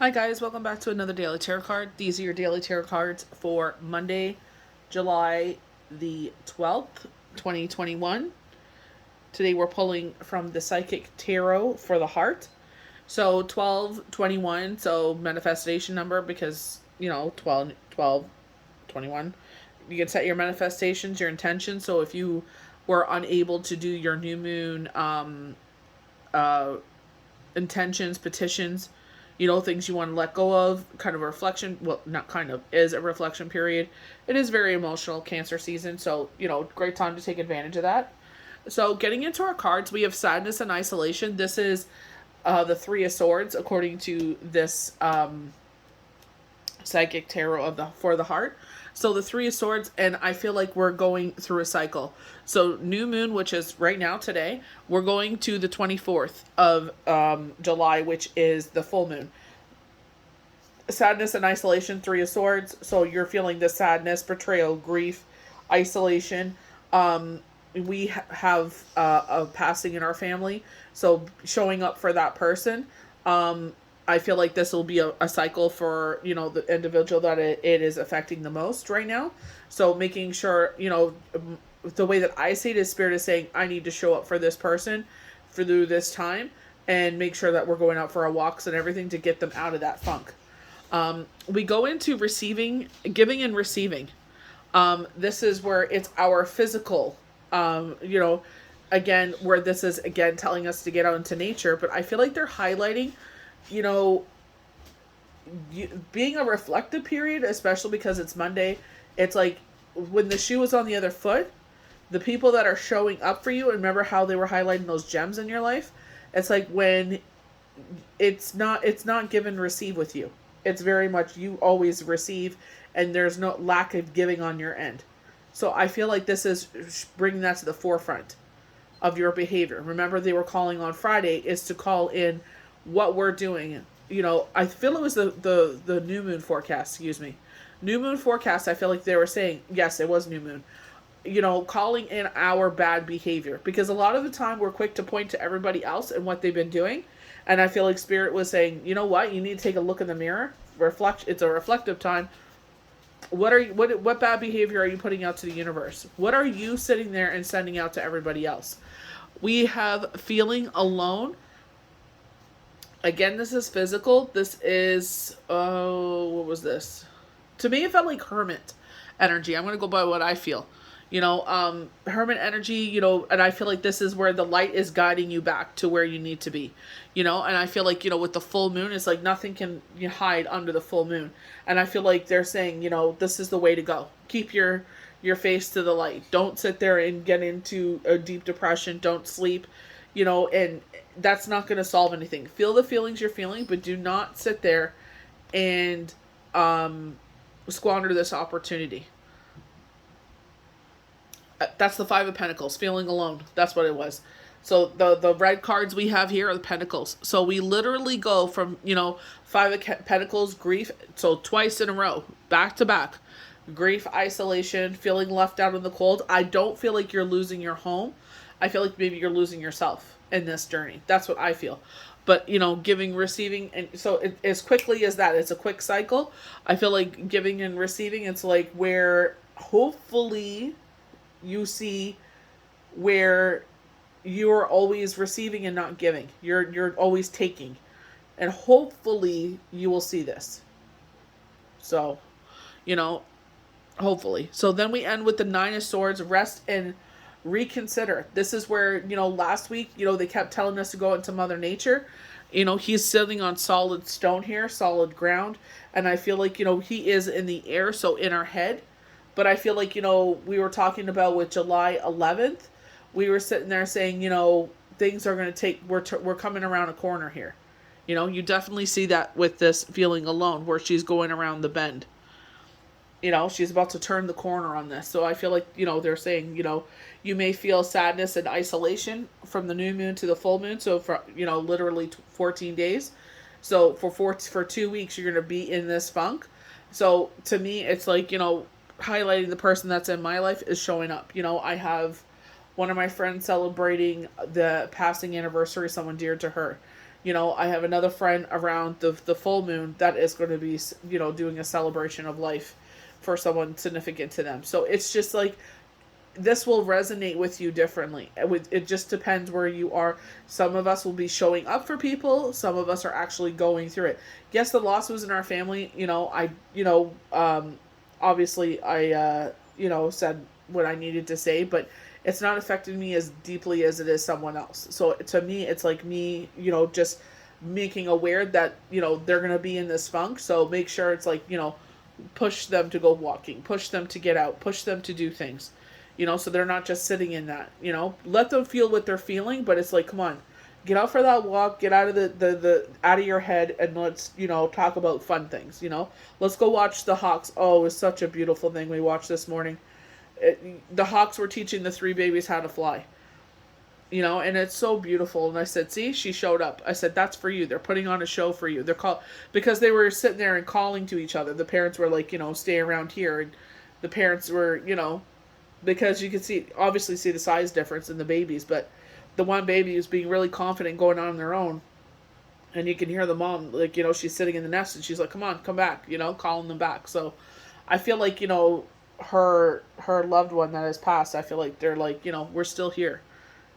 Hi guys, welcome back to another daily tarot card. These are your daily tarot cards for Monday, July the 12th, 2021. Today we're pulling from the Psychic Tarot for the heart. So 1221, so manifestation number because, 12, 21. You can set your manifestations, your intentions. So if you were unable to do your new moon intentions, petitions, things you want to let go of, kind of a reflection. Well, not kind of, is a reflection period. It is very emotional, Cancer season. So, great time to take advantage of that. So, getting into our cards, we have sadness and isolation. This is the Three of Swords, according to this Psychic Tarot for the heart. So the Three of Swords, and I feel like we're going through a cycle. So new moon, which is right now today, we're going to the 24th of July, which is the full moon. Sadness and isolation, Three of Swords. So you're feeling the sadness, betrayal, grief, isolation. We have a passing in our family, so showing up for that person. I feel like this will be a cycle for, the individual that it is affecting the most right now. So making sure, the way that I see it is Spirit is saying, I need to show up for this person through this time and make sure that we're going out for our walks and everything to get them out of that funk. We go into receiving, giving and receiving. This is where it's our physical, again, where this is, again, telling us to get out into nature. But I feel like they're highlighting, being a reflective period, especially because it's Monday. It's like when the shoe is on the other foot, the people that are showing up for you, and remember how they were highlighting those gems in your life? It's like when it's not give and receive with you. It's very much you always receive, and there's no lack of giving on your end. So I feel like this is bringing that to the forefront of your behavior. Remember, they were calling on Friday is to call in what we're doing. I feel it was the new moon forecast, New moon forecast, I feel like they were saying, yes, it was new moon. Calling in our bad behavior. Because a lot of the time we're quick to point to everybody else and what they've been doing. And I feel like Spirit was saying, you know what, you need to take a look in the mirror. It's a reflective time. What bad behavior are you putting out to the universe? What are you sitting there and sending out to everybody else? We have feeling alone. Again, this is physical. This is, what was this? To me, it felt like hermit energy. I'm going to go by what I feel. Hermit energy, and I feel like this is where the light is guiding you back to where you need to be, and I feel like, with the full moon, it's like nothing can hide under the full moon. And I feel like they're saying, this is the way to go. Keep your face to the light. Don't sit there and get into a deep depression. Don't sleep, and that's not going to solve anything. Feel the feelings you're feeling, but do not sit there and squander this opportunity. That's the Five of Pentacles, feeling alone. That's what it was. So the red cards we have here are the Pentacles. So we literally go from, Five of Pentacles, grief, so twice in a row, back to back. Grief, isolation, feeling left out in the cold. I don't feel like you're losing your home. I feel like maybe you're losing yourself in this journey. That's what I feel. But, giving, receiving, and so as quickly as that, it's a quick cycle. I feel like giving and receiving, it's like where hopefully you see where you're always receiving and not giving. You're always taking. And hopefully you will see this. So, hopefully. So then we end with the Nine of Swords, rest and reconsider. This is where, last week, they kept telling us to go into Mother Nature. He's sitting on solid stone here, solid ground. And I feel like, he is in the air, so in our head. But I feel like, we were talking about with July 11th, we were sitting there saying, things are going to we're coming around a corner here. You definitely see that with this feeling alone, where she's going around the bend. She's about to turn the corner on this. So I feel like, they're saying, you may feel sadness and isolation from the new moon to the full moon. So for, literally 14 days. So for 2 weeks, you're going to be in this funk. So to me, it's like, highlighting the person that's in my life is showing up. I have one of my friends celebrating the passing anniversary of someone dear to her. I have another friend around the full moon that is going to be, doing a celebration of life for someone significant to them. So it's just like, this will resonate with you differently. It just depends where you are. Some of us will be showing up for people. Some of us are actually going through it. Yes, the loss was in our family. Obviously I, said what I needed to say, but it's not affecting me as deeply as it is someone else. So to me, it's like me, just making aware that, they're going to be in this funk. So make sure it's like, push them to go walking, push them to get out, push them to do things, so they're not just sitting in that, let them feel what they're feeling, but it's like, come on, get out for that walk, get out of the out of your head, and let's, talk about fun things, let's go watch the hawks. Oh, it was such a beautiful thing we watched this morning. The hawks were teaching the three babies how to fly, and it's so beautiful. And I said, see, she showed up. I said, that's for you. They're putting on a show for you. They're because they were sitting there and calling to each other. The parents were like, stay around here. And the parents were, because you could obviously see the size difference in the babies, but the one baby was being really confident going on their own. And you can hear the mom, like, she's sitting in the nest and she's like, come on, come back, calling them back. So I feel like, her loved one that has passed, I feel like they're like, we're still here.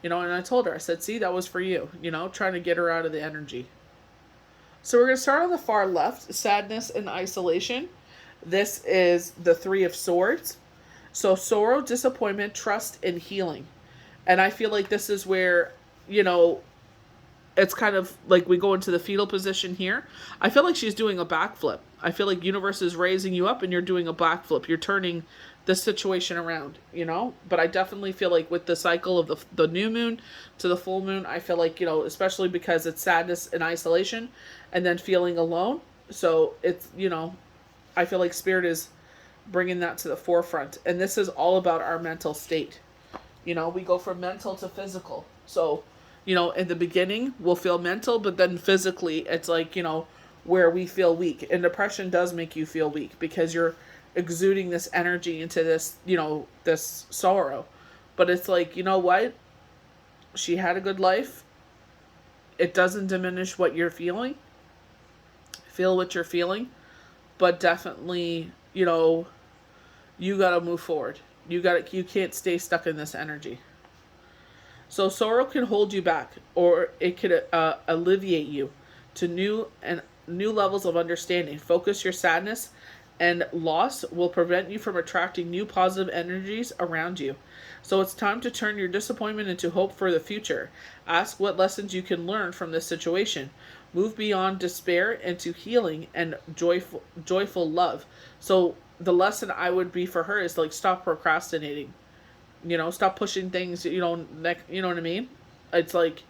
And I told her, I said, see, that was for you, trying to get her out of the energy. So we're going to start on the far left, sadness and isolation. This is the Three of Swords. So sorrow, disappointment, trust, and healing. And I feel like this is where, it's kind of like we go into the fetal position here. I feel like she's doing a backflip. I feel like universe is raising you up and you're doing a backflip. You're turning the situation around, But I definitely feel like with the cycle of the new moon to the full moon, I feel like, especially because it's sadness and isolation and then feeling alone. So it's, I feel like spirit is bringing that to the forefront. And this is all about our mental state. We go from mental to physical. So, in the beginning, we'll feel mental, but then physically, it's like, where we feel weak. And depression does make you feel weak because you're exuding this energy into this, this sorrow. But it's like, what? She had a good life. It doesn't diminish what you're feeling. Feel what you're feeling. But definitely, you got to move forward. You can't stay stuck in this energy. So sorrow can hold you back, or it could alleviate you to new levels of understanding. Focus your sadness and loss will prevent you from attracting new positive energies around you. So it's time to turn your disappointment into hope for the future. Ask what lessons you can learn from this situation. Move beyond despair into healing and joyful love. So the lesson I would be for her is like, stop procrastinating. Stop pushing things, you know what I mean? It's like,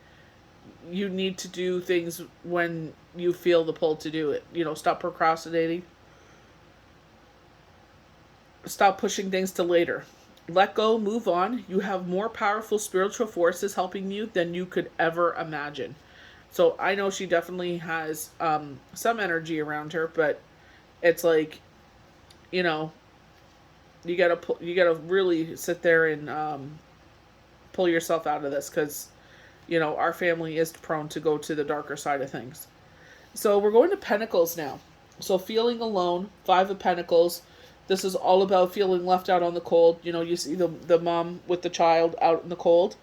you need to do things when you feel the pull to do it. Stop procrastinating. Stop pushing things to later. Let go, move on. You have more powerful spiritual forces helping you than you could ever imagine. So I know she definitely has some energy around her, but it's like, you gotta really sit there and pull yourself out of this, because our family is prone to go to the darker side of things. So we're going to Pentacles now. So feeling alone, Five of Pentacles. This is all about feeling left out on the cold. You see the mom with the child out in the cold.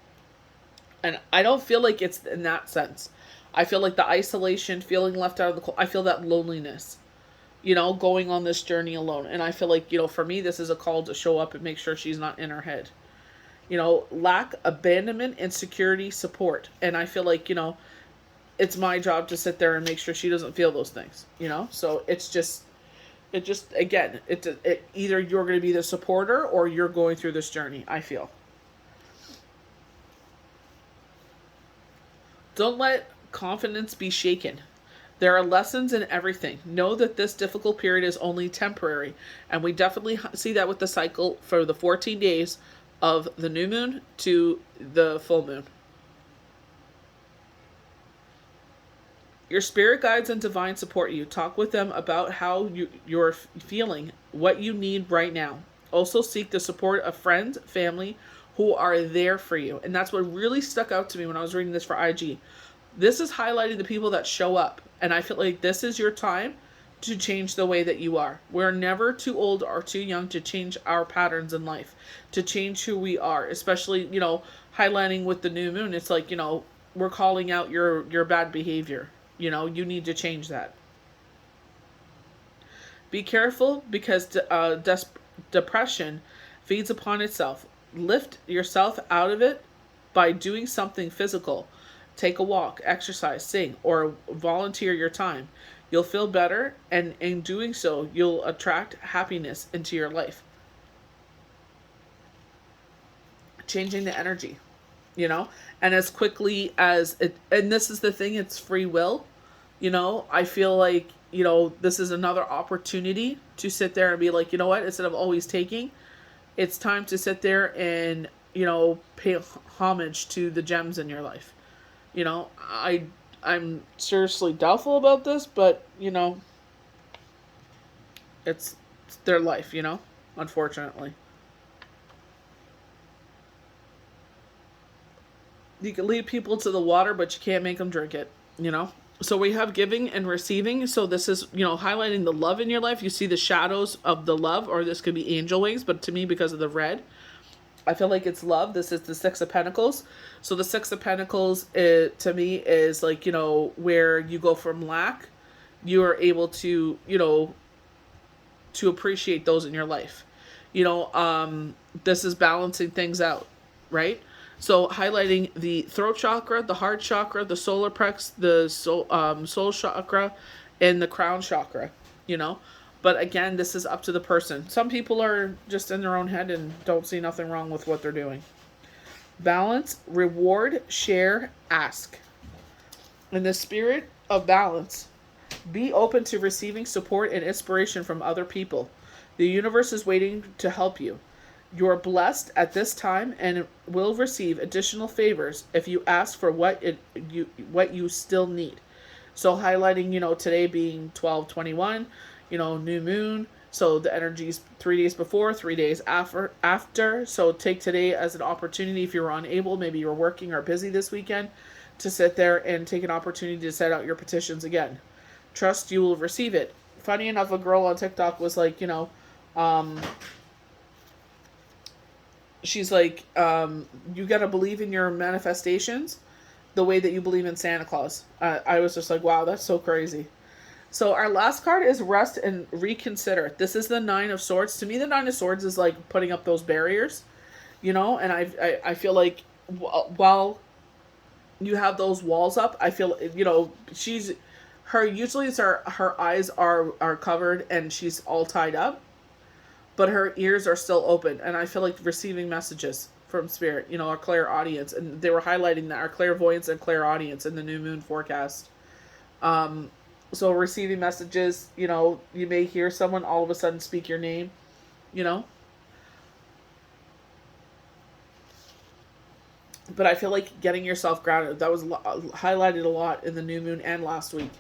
And I don't feel like it's in that sense. I feel like the isolation, feeling left out of the cold. I feel that loneliness, going on this journey alone. And I feel like, for me, this is a call to show up and make sure she's not in her head. Lack, abandonment, insecurity, support. And I feel like, it's my job to sit there and make sure she doesn't feel those things, So again, either you're going to be the supporter or you're going through this journey, I feel. Don't let confidence be shaken. There are lessons in everything. Know that this difficult period is only temporary. And we definitely see that with the cycle for the 14 days of the new moon to the full moon. Your spirit guides and divine support you. Talk with them about how you're feeling, what you need right now. Also seek the support of friends, family who are there for you. And that's what really stuck out to me when I was reading this for IG. This is highlighting the people that show up. And I feel like this is your time to change the way that you are. We're never too old or too young to change our patterns in life, to change who we are, especially, highlighting with the new moon. It's like, we're calling out your bad behavior. You need to change that. Be careful because depression feeds upon itself. Lift yourself out of it by doing something physical. Take a walk, exercise, sing, or volunteer your time. You'll feel better, and in doing so, you'll attract happiness into your life. Changing the energy, and as quickly as it, and this is the thing, it's free will. I feel like, this is another opportunity to sit there and be like, you know what, instead of always taking, it's time to sit there and, pay homage to the gems in your life. I'm seriously doubtful about this, but, it's their life, unfortunately. You can lead people to the water, but you can't make them drink it. So we have giving and receiving. So this is, highlighting the love in your life. You see the shadows of the love, or this could be angel wings, but to me, because of the red, I feel like it's love. This is the Six of Pentacles. So the Six of Pentacles, to me, is like, where you go from lack, you are able to, to appreciate those in your life. This is balancing things out, right? So highlighting the throat chakra, the heart chakra, the solar plex, the soul chakra, and the crown chakra, But again, this is up to the person. Some people are just in their own head and don't see nothing wrong with what they're doing. Balance, reward, share, ask. In the spirit of balance, be open to receiving support and inspiration from other people. The universe is waiting to help you. You're blessed at this time and will receive additional favors if you ask for what you still need. So highlighting, today being 12/21, new moon. So the energy's 3 days before, 3 days after. So take today as an opportunity, if you're unable, maybe you're working or busy this weekend, to sit there and take an opportunity to set out your petitions again. Trust you will receive it. Funny enough, a girl on TikTok was like, she's like, you got to believe in your manifestations the way that you believe in Santa Claus. I was just like, wow, that's so crazy. So our last card is rest and reconsider. This is the Nine of Swords. To me, the Nine of Swords is like putting up those barriers, and I feel like while you have those walls up, I feel, usually it's her eyes are covered and she's all tied up, but her ears are still open, and I feel like receiving messages from spirit, our clairaudience, and they were highlighting that our clairvoyance and clairaudience in the new moon forecast. So receiving messages, you may hear someone all of a sudden speak your name, but I feel like getting yourself grounded, that was highlighted a lot in the new moon and last week.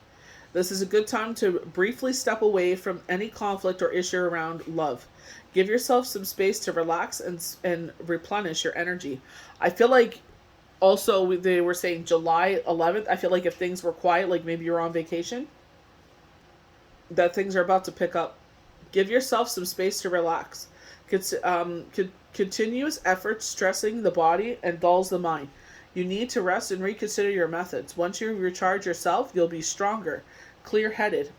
This is a good time to briefly step away from any conflict or issue around love. Give yourself some space to relax and replenish your energy. I feel like also they were saying July 11th. I feel like if things were quiet, like maybe you're on vacation, that things are about to pick up. Give yourself some space to relax. Continuous effort stressing the body and dulls the mind. You need to rest and reconsider your methods. Once you recharge yourself, you'll be stronger, clear-headed,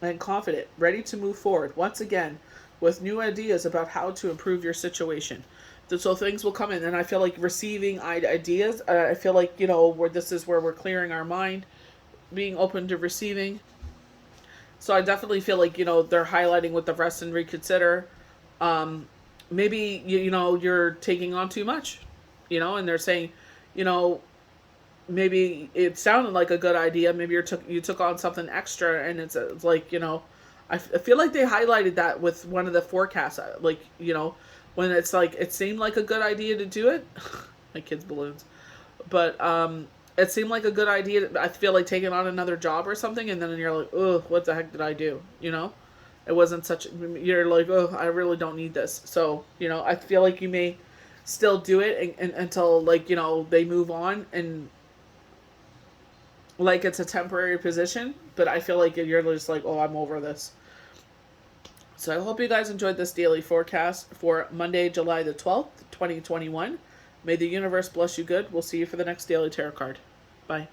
and confident, ready to move forward once again with new ideas about how to improve your situation. So things will come in, and I feel like receiving ideas, I feel like, where this is where we're clearing our mind, being open to receiving. So I definitely feel like, they're highlighting with the rest and reconsider. Maybe, you're taking on too much, and they're saying, maybe it sounded like a good idea. Maybe you took on something extra, and it's like, I feel like they highlighted that with one of the forecasts, like, when it's like, it seemed like a good idea to do it. My kids' balloons. But, it seemed like a good idea. I feel like taking on another job or something, and then you're like, oh, what the heck did I do? It wasn't you're like, oh, I really don't need this. So, I feel like you may still do it and until, like, they move on, and like it's a temporary position, but I feel like you're just like, oh, I'm over this. So I hope you guys enjoyed this daily forecast for Monday, July the 12th, 2021. May the universe bless you good. We'll see you for the next daily tarot card. Bye.